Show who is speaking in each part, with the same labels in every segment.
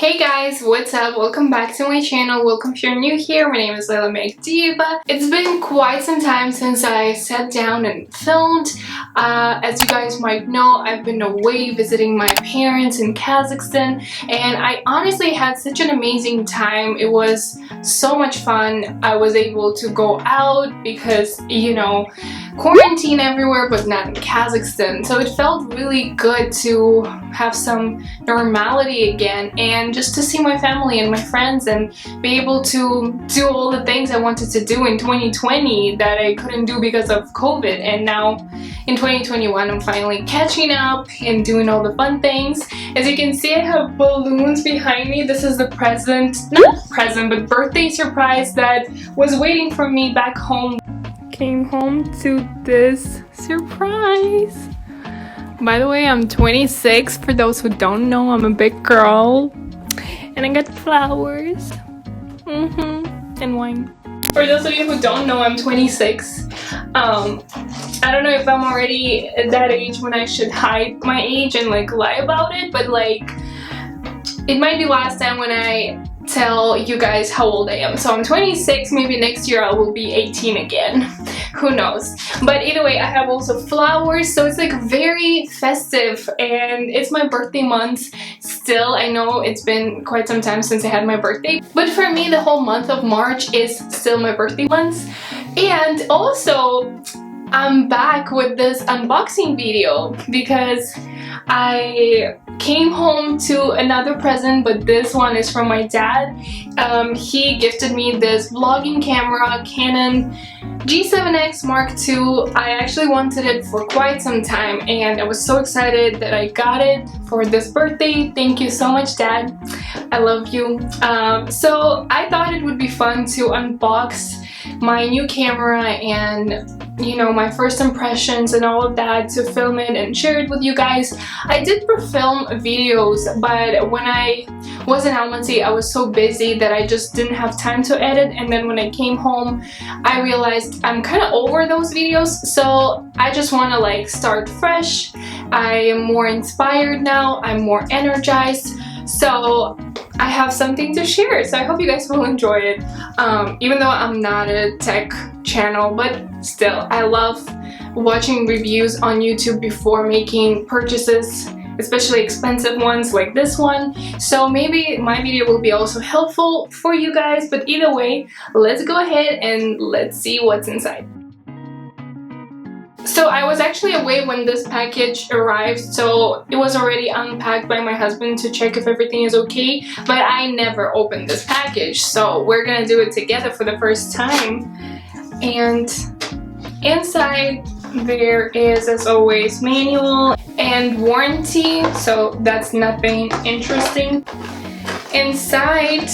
Speaker 1: Hey guys, what's up? Welcome back to my channel. Welcome if you're new here. My name is Leila Mekhdiyeva. It's been quite some time since I sat down and filmed. As you guys might know, I've been away visiting my parents in Kazakhstan, and I honestly had such an amazing time. It was so much fun. I was able to go out because, you know, quarantine everywhere, but not in Kazakhstan. So it felt really good to have some normality again and just to see my family and my friends and be able to do all the things I wanted to do in 2020 that I couldn't do because of COVID. And now in 2021 I'm finally catching up and doing all the fun things. As you can see, I have balloons behind me. This is the but birthday surprise that was waiting for me back home. Came home to this surprise. By the way, I'm 26. For those who don't know, I'm a big girl. And I got flowers. And wine. For those of you who don't know, I'm 26. I don't know if I'm already at that age when I should hide my age and like lie about it, but like it might be last time when I tell you guys how old I am. So I'm 26, maybe next year I will be 18 again. Who knows? But either way, I have also flowers, so it's like very festive, and it's my birthday month still. I know it's been quite some time since I had my birthday, but for me the whole month of March is still my birthday month. And also I'm back with this unboxing video because I came home to another present, but this one is from my dad. He gifted me this vlogging camera, Canon G7X Mark II. I actually wanted it for quite some time and I was so excited that I got it for this birthday. Thank you so much, Dad. I love you. So I thought it would be fun to unbox my new camera and, you know, my first impressions and all of that, to film it and share it with you guys. I did film videos, but when I was in Almaty, I was so busy that I just didn't have time to edit, and then when I came home I realized I'm kind of over those videos, so I just want to like start fresh. I am more inspired now, I'm more energized, so I have something to share. So I hope you guys will enjoy it, even though I'm not a tech channel, but still I love watching reviews on YouTube before making purchases, especially expensive ones like this one. So maybe my video will be also helpful for you guys, but either way, let's go ahead and let's see what's inside. So I was actually away when this package arrived, so it was already unpacked by my husband to check if everything is okay, but I never opened this package, so we're gonna do it together for the first time. And inside there is, as always, manual and warranty, so that's nothing interesting. Inside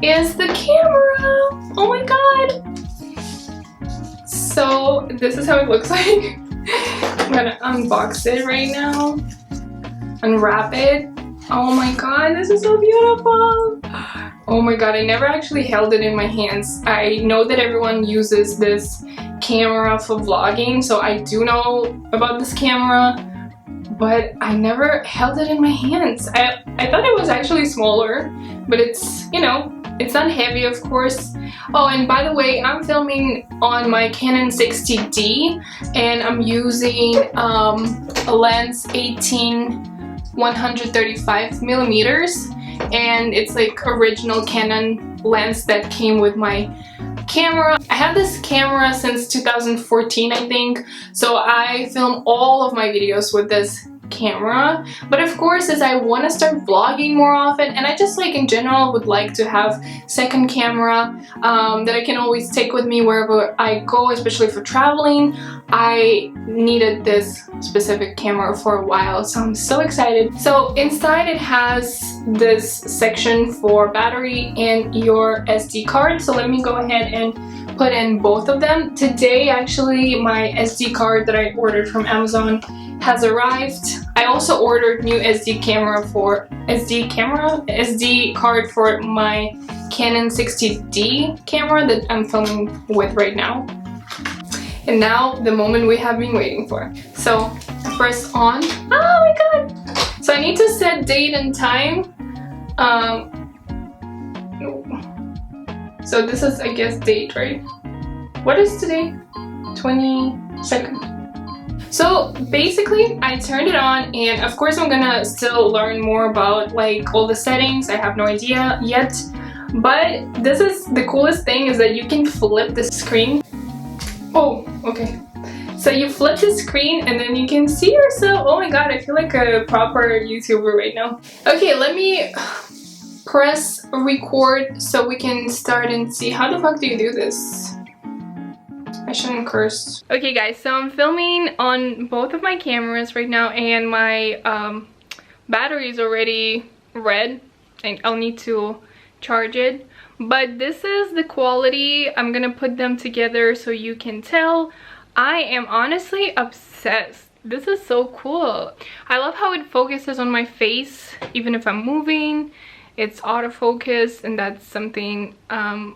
Speaker 1: is the camera. Oh my god! So this is how it looks like. I'm gonna unbox it right now, unwrap it. Oh my god, this is so beautiful. Oh my god, I never actually held it in my hands. I know that everyone uses this camera for vlogging, so I do know about this camera, but I never held it in my hands. I thought it was actually smaller, but it's, you know, it's not heavy, of course. Oh, and by the way, I'm filming on my Canon 60D, and I'm using a lens 135 millimeters, and it's like original Canon lens that came with my camera. I have this camera since 2014, I think, so I film all of my videos with this camera. But of course, as I want to start vlogging more often, and I just like in general would like to have second camera that I can always take with me wherever I go, especially for traveling, I needed this specific camera for a while, so I'm so excited. So inside it has this section for battery and your SD card, so let me go ahead and put in both of them. Today actually my SD card that I ordered from Amazon has arrived. I also ordered new SD card for my Canon 60D camera that I'm filming with right now. And now the moment we have been waiting for. So press on. Oh my god! So I I need to set date and time. So this is, I guess, date, right? What is today? 22nd. So basically I turned it on, and of course I'm gonna still learn more about like all the settings. I have no idea yet, but this is the coolest thing, is that you can flip the screen. Oh, okay. So you flip the screen and then you can see yourself. Oh my god, I feel like a proper YouTuber right now. Okay, let me press record so we can start and see. How the fuck do you do this? I shouldn't curse. Okay guys, so I'm filming on both of my cameras right now, and my battery is already red and I'll need to charge it. But this is the quality. I'm gonna put them together so you can tell. I am honestly obsessed. This is so cool. I love how it focuses on my face even if I'm moving. It's autofocus, and that's something I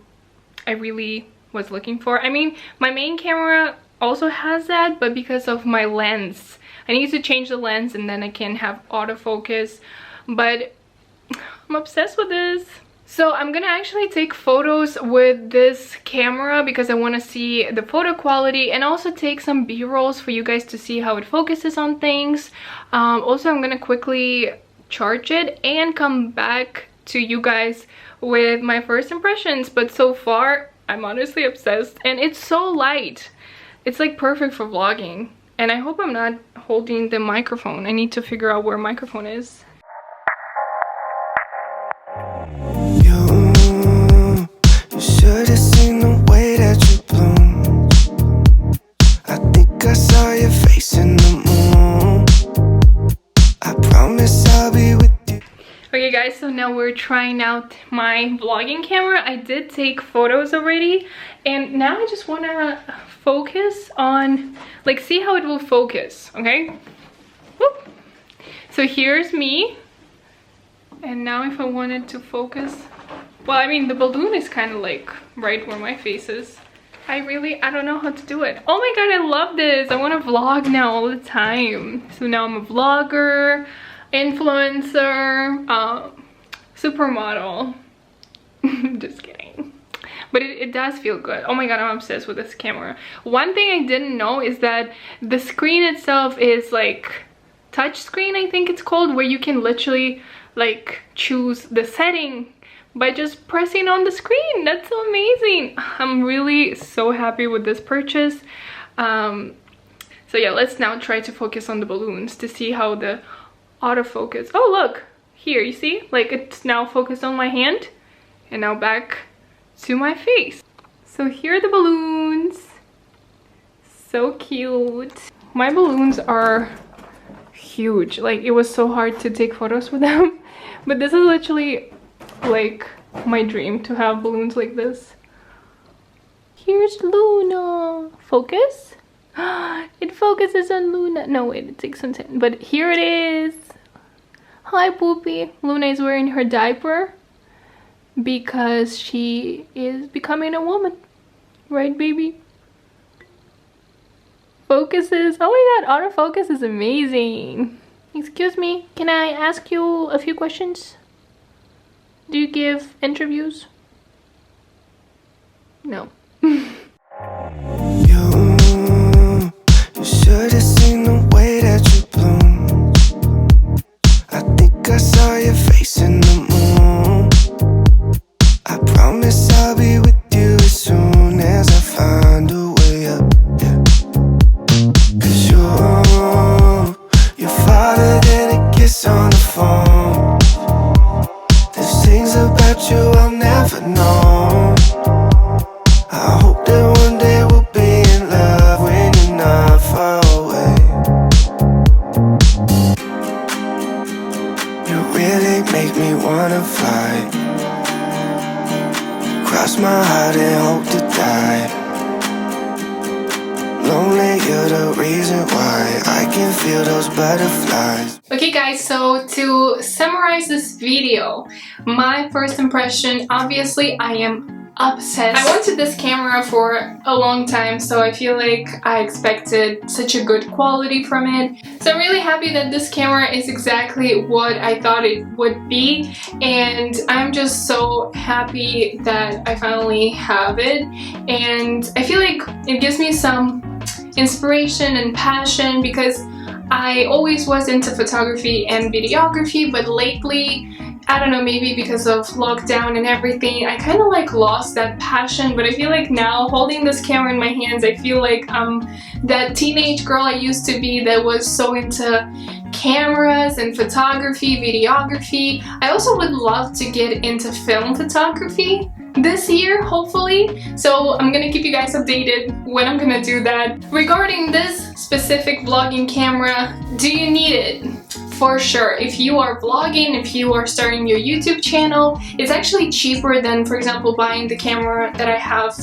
Speaker 1: really was looking for. I mean, my main camera also has that, but because of my lens, I need to change the lens and then I can have autofocus. But I'm obsessed with this. So I'm gonna actually take photos with this camera because I want to see the photo quality, and also take some b-rolls for you guys to see how it focuses on things. Also, I'm gonna quickly charge it and come back to you guys with my first impressions. But so far I'm honestly obsessed, and it's so light. It's like perfect for vlogging. And I hope I'm not holding the microphone. I need to figure out where microphone is.
Speaker 2: You should have seen the way that you bloom. I think I saw your face in the moon. I promise I'll be with you.
Speaker 1: Okay guys, so now we're trying out my vlogging camera. I did take photos already, and now I just want to focus on, like, see how it will focus, okay? Whoop. So here's me, and now if I wanted to focus, well, I mean, the balloon is kind of like right where my face is. I don't know how to do it. Oh my god, I love this. I want to vlog now all the time. So now I'm a vlogger, influencer, supermodel. Just kidding. But it does feel good. Oh my god, I'm obsessed with this camera. One thing I didn't know is that the screen itself is like touch screen, I think it's called, where you can literally like choose the setting by just pressing on the screen. That's so amazing. I'm really so happy with this purchase. So yeah, let's now try to focus on the balloons to see how the autofocus. Oh look, here, you see, like it's now focused on my hand, and now back to my face. So here are the balloons. So cute. My balloons are huge. Like, it was so hard to take photos with them, but this is literally like my dream, to have balloons like this. Here's Luna. Focus. It focuses on Luna. No, wait, it takes some time. But here it is. Hi, Poopy. Luna is wearing her diaper because she is becoming a woman. Right, baby? Focuses. Oh my god, autofocus is amazing. Excuse me, can I ask you a few questions? Do you give interviews? No.
Speaker 2: You should have seen the way that you bloom. I think I saw your face in the moon. I promise I'll be with you as soon as I find a way up, yeah. 'Cause you're farther than a kiss on the phone. There's things about you I'll never know. I hope that one day we'll be in love when you're not far away. You really make me wanna fly, cross my heart and hope to die. Lonely, you're the reason why I can feel those butterflies.
Speaker 1: Okay guys, so to summarize this video, my first impression, obviously I am obsessed. I wanted this camera for a long time, so I feel like I expected such a good quality from it. So I'm really happy that this camera is exactly what I thought it would be, and I'm just so happy that I finally have it. And I feel like it gives me some inspiration and passion, because I always was into photography and videography, but lately, I don't know, maybe because of lockdown and everything, I kind of like lost that passion. But I feel like now, holding this camera in my hands, I feel like I'm that teenage girl I used to be that was so into cameras and photography, videography. I also would love to get into film photography this year, hopefully. So I'm gonna keep you guys updated when I'm gonna do that. Regarding this specific vlogging camera, do you need it? For sure. If you are vlogging, if you are starting your YouTube channel, it's actually cheaper than, for example, buying the camera that I have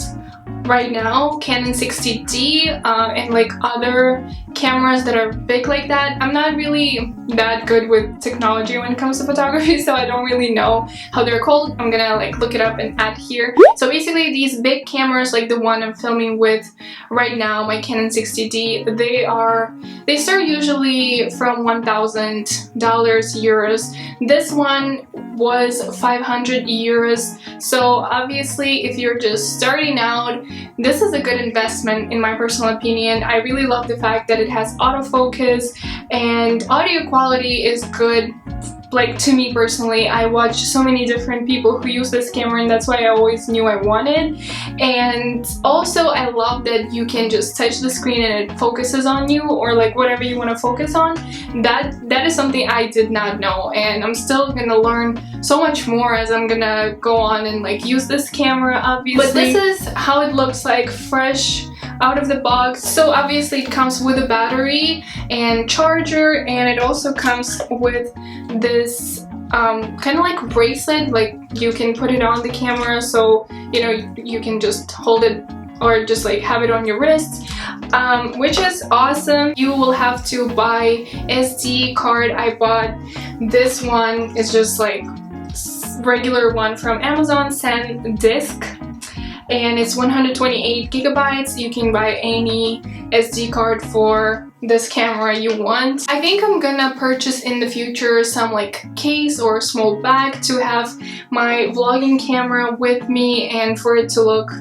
Speaker 1: right now, Canon 60D, and like other cameras that are big like that. I'm not really that good with technology when it comes to photography, so I don't really know how they're called. I'm gonna like look it up and add here. So basically, these big cameras, like the one I'm filming with right now, my Canon 60D, they start usually from $1,000 euros. This one was 500 euros. So obviously, if you're just starting out, this is a good investment in my personal opinion. I really love the fact that it has autofocus and audio quality is good. Like, to me personally, I watched so many different people who use this camera, and that's why I always knew I wanted. And also, I love that you can just touch the screen and it focuses on you, or like whatever you want to focus on. That is something I did not know, and I'm still gonna learn so much more as I'm gonna go on and like use this camera, obviously. But this is how it looks like fresh out of the box. So obviously it comes with a battery and charger, and it also comes with this kind of like bracelet, like you can put it on the camera, so you know you can just hold it or just like have it on your wrist, which is awesome. You will have to buy SD card. I bought this one. It's just like regular one from Amazon, SanDisk, and it's 128 gigabytes. You can buy any SD card for this camera you want. I think I'm gonna purchase in the future some like case or small bag to have my vlogging camera with me, and for it to look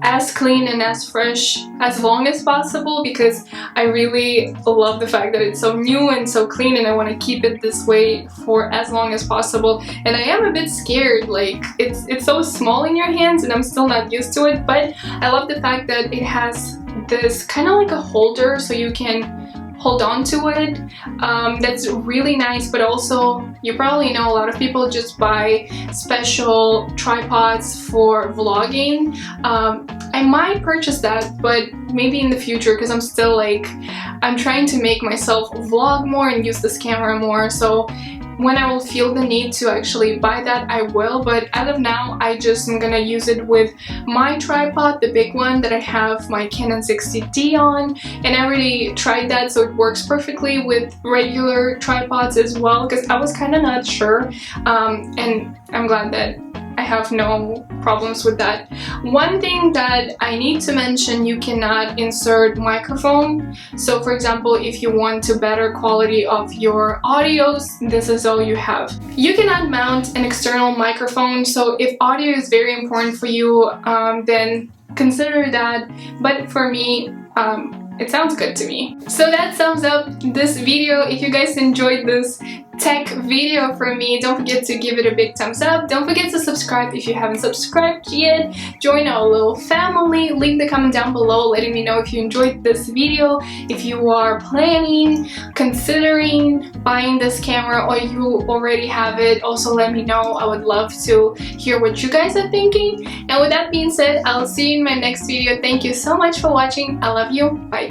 Speaker 1: as clean and as fresh as long as possible, because I really love the fact that it's so new and so clean, and I want to keep it this way for as long as possible. And I am a bit scared, like it's so small in your hands and I'm still not used to it, but I love the fact that it has this kind of like a holder so you can hold on to it. That's really nice. But also, you probably know a lot of people just buy special tripods for vlogging. I might purchase that, but maybe in the future, because I'm still like, I'm trying to make myself vlog more and use this camera more. So when I will feel the need to actually buy that, I will. But as of now, I just am gonna use it with my tripod, the big one that I have my Canon 60D on, and I already tried that, so it works perfectly with regular tripods as well, because I was kind of not sure, and I'm glad that I have no problems with that. One thing that I need to mention, you cannot insert microphone. So for example, if you want a better quality of your audios, this is all you have. You cannot mount an external microphone, so if audio is very important for you, then consider that. But for me, it sounds good to me. So that sums up this video. If you guys enjoyed this tech video from me, don't forget to give it a big thumbs up. Don't forget to subscribe if you haven't subscribed yet. Join our little family. Leave the comment down below letting me know if you enjoyed this video, if you are planning, considering buying this camera, or you already have it. Also let me know. I would love to hear what you guys are thinking. And with that being said, I'll see you in my next video. Thank you so much for watching. I love you. Bye.